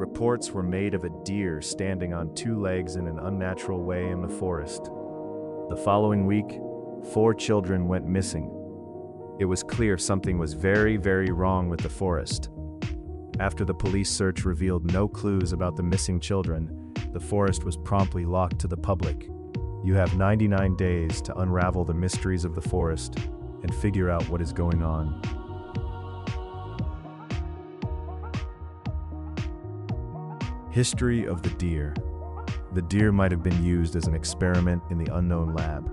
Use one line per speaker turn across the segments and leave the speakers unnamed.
reports were made of a deer standing on two legs in an unnatural way in the forest. The following week, 4 children went missing. It was clear something was very, very wrong with the forest. After the police search revealed no clues about the missing children, the forest was promptly locked to the public. You have 99 days to unravel the mysteries of the forest and figure out what is going on. History of the deer. The deer might have been used as an experiment in the unknown lab.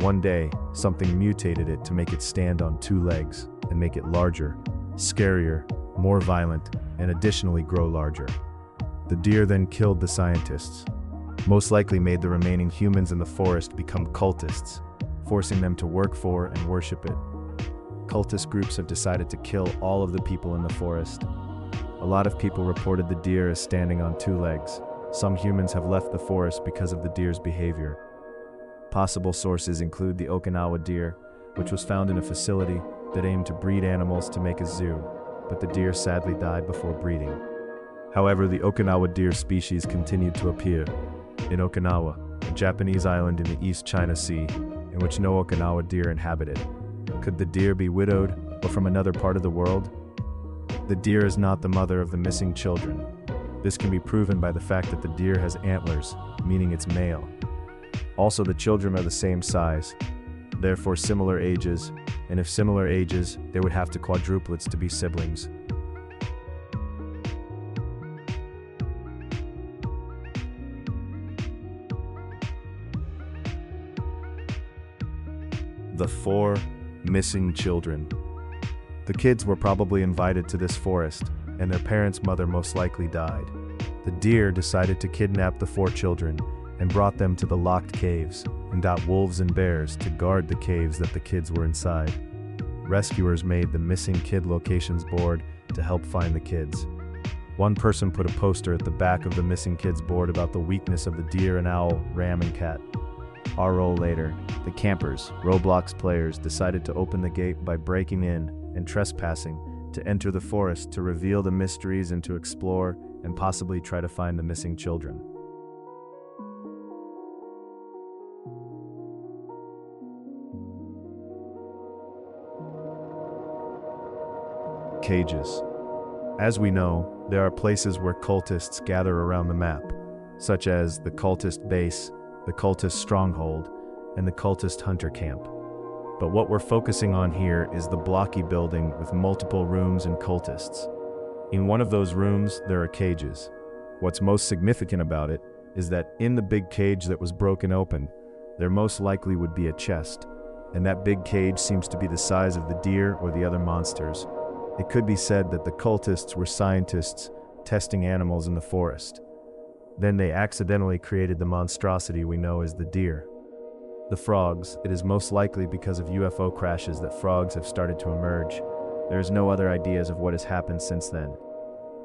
One day, something mutated it to make it stand on 2 legs and make it larger, scarier, more violent, and additionally grow larger. The deer then killed the scientists, most likely made the remaining humans in the forest become cultists, forcing them to work for and worship it. Cultist groups have decided to kill all of the people in the forest. A lot of people reported the deer as standing on 2 legs. Some humans have left the forest because of the deer's behavior. Possible sources include the Okinawa deer, which was found in a facility that aimed to breed animals to make a zoo, but the deer sadly died before breeding. However, the Okinawa deer species continued to appear. In Okinawa, a Japanese island in the East China Sea, in which no Okinawa deer inhabited. Could the deer be widowed or from another part of the world? The deer is not the mother of the missing children. This can be proven by the fact that the deer has antlers, meaning it's male. Also, the children are the same size, therefore similar ages, and if similar ages, they would have to quadruplets to be siblings. The 4 missing children. The kids were probably invited to this forest, and their parents' mother most likely died. The deer decided to kidnap the 4 children and brought them to the locked caves and got wolves and bears to guard the caves that the kids were inside. Rescuers made the missing kid locations board to help find the kids. One person put a poster at the back of the missing kids board about the weakness of the deer and owl, ram and cat. Our role later, the campers, Roblox players, decided to open the gate by breaking in and trespassing to enter the forest to reveal the mysteries and to explore and possibly try to find the missing children. Cages. As we know, there are places where cultists gather around the map, such as the cultist base, the cultist stronghold, and the cultist hunter camp. But what we're focusing on here is the blocky building with multiple rooms and cultists. In one of those rooms, there are cages. What's most significant about it is that in the big cage that was broken open, there most likely would be a chest, and that big cage seems to be the size of the deer or the other monsters. It could be said that the cultists were scientists testing animals in the forest. Then they accidentally created the monstrosity we know as the deer. The frogs, it is most likely because of UFO crashes that frogs have started to emerge. There is no other ideas of what has happened since then.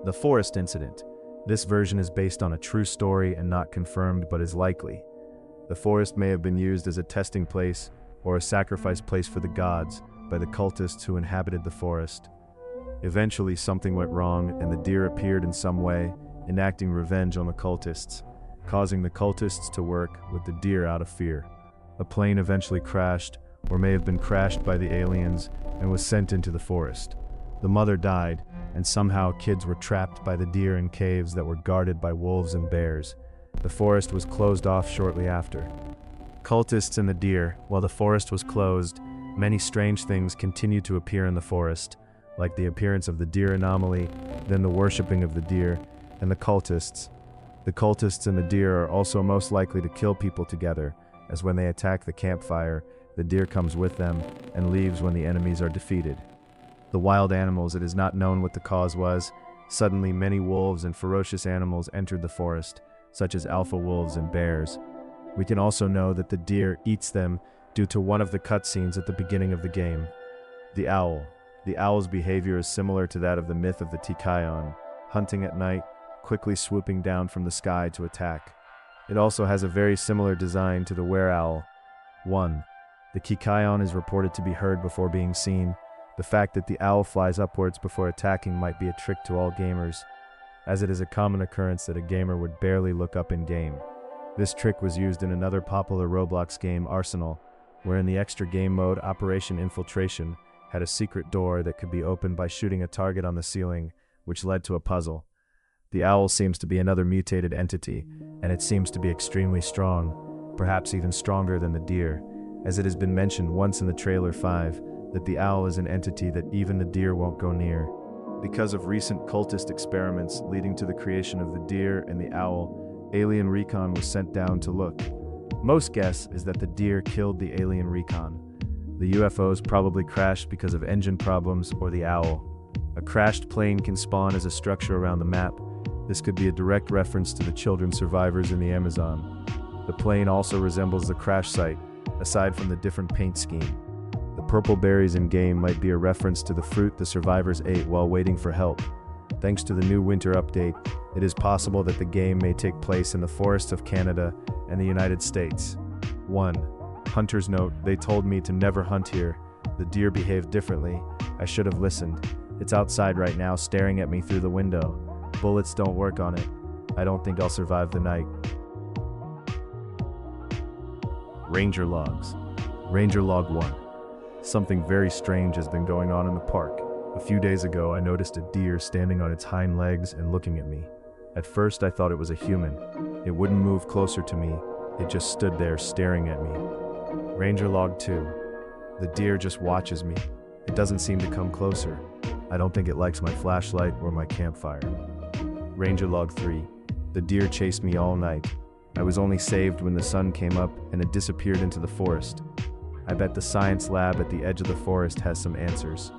The forest incident. This version is based on a true story and not confirmed but is likely. The forest may have been used as a testing place or a sacrifice place for the gods by the cultists who inhabited the forest. Eventually something went wrong and the deer appeared in some way, enacting revenge on the cultists, causing the cultists to work with the deer out of fear. A plane eventually crashed, or may have been crashed by the aliens, and was sent into the forest. The mother died, and somehow kids were trapped by the deer in caves that were guarded by wolves and bears. The forest was closed off shortly after. Cultists and the deer. While the forest was closed, many strange things continued to appear in the forest, like the appearance of the deer anomaly, then the worshipping of the deer, and the cultists. The cultists and the deer are also most likely to kill people together, as when they attack the campfire, the deer comes with them and leaves when the enemies are defeated. The wild animals, it is not known what the cause was. Suddenly many wolves and ferocious animals entered the forest, such as alpha wolves and bears. We can also know that the deer eats them due to one of the cutscenes at the beginning of the game. The owl. The owl's behavior is similar to that of the myth of the Tikayon, hunting at night, quickly swooping down from the sky to attack. It also has a very similar design to the were-owl. 1. The Kikayon is reported to be heard before being seen. The fact that the owl flies upwards before attacking might be a trick to all gamers. as it is a common occurrence that a gamer would barely look up in-game. This trick was used in another popular Roblox game, Arsenal, where in the extra game mode, Operation Infiltration had a secret door that could be opened by shooting a target on the ceiling, which led to a puzzle. The owl seems to be another mutated entity, and it seems to be extremely strong, perhaps even stronger than the deer, as it has been mentioned once in the trailer 5 that the owl is an entity that even the deer won't go near. Because of recent cultist experiments leading to the creation of the deer and the owl, Alien Recon was sent down to look. Most guess is that the deer killed the Alien Recon. The UFOs probably crashed because of engine problems or the owl. A crashed plane can spawn as a structure around the map. This could be a direct reference to the children survivors in the Amazon. The plane also resembles the crash site, aside from the different paint scheme. The purple berries in-game might be a reference to the fruit the survivors ate while waiting for help. Thanks to the new winter update, it is possible that the game may take place in the forests of Canada and the United States. 1. Hunter's note: they told me to never hunt here. The deer behaved differently. I should have listened. It's outside right now, staring at me through the window. Bullets don't work on it. I don't think I'll survive the night. Ranger logs. Ranger log 1. Something very strange has been going on in the park. A few days ago, I noticed a deer standing on its hind legs and looking at me. At first, I thought it was a human. It wouldn't move closer to me. It just stood there staring at me. Ranger log 2. The deer just watches me. It doesn't seem to come closer. I don't think it likes my flashlight or my campfire. Ranger log 3. The deer chased me all night. I was only saved when the sun came up and it disappeared into the forest. I bet the science lab at the edge of the forest has some answers.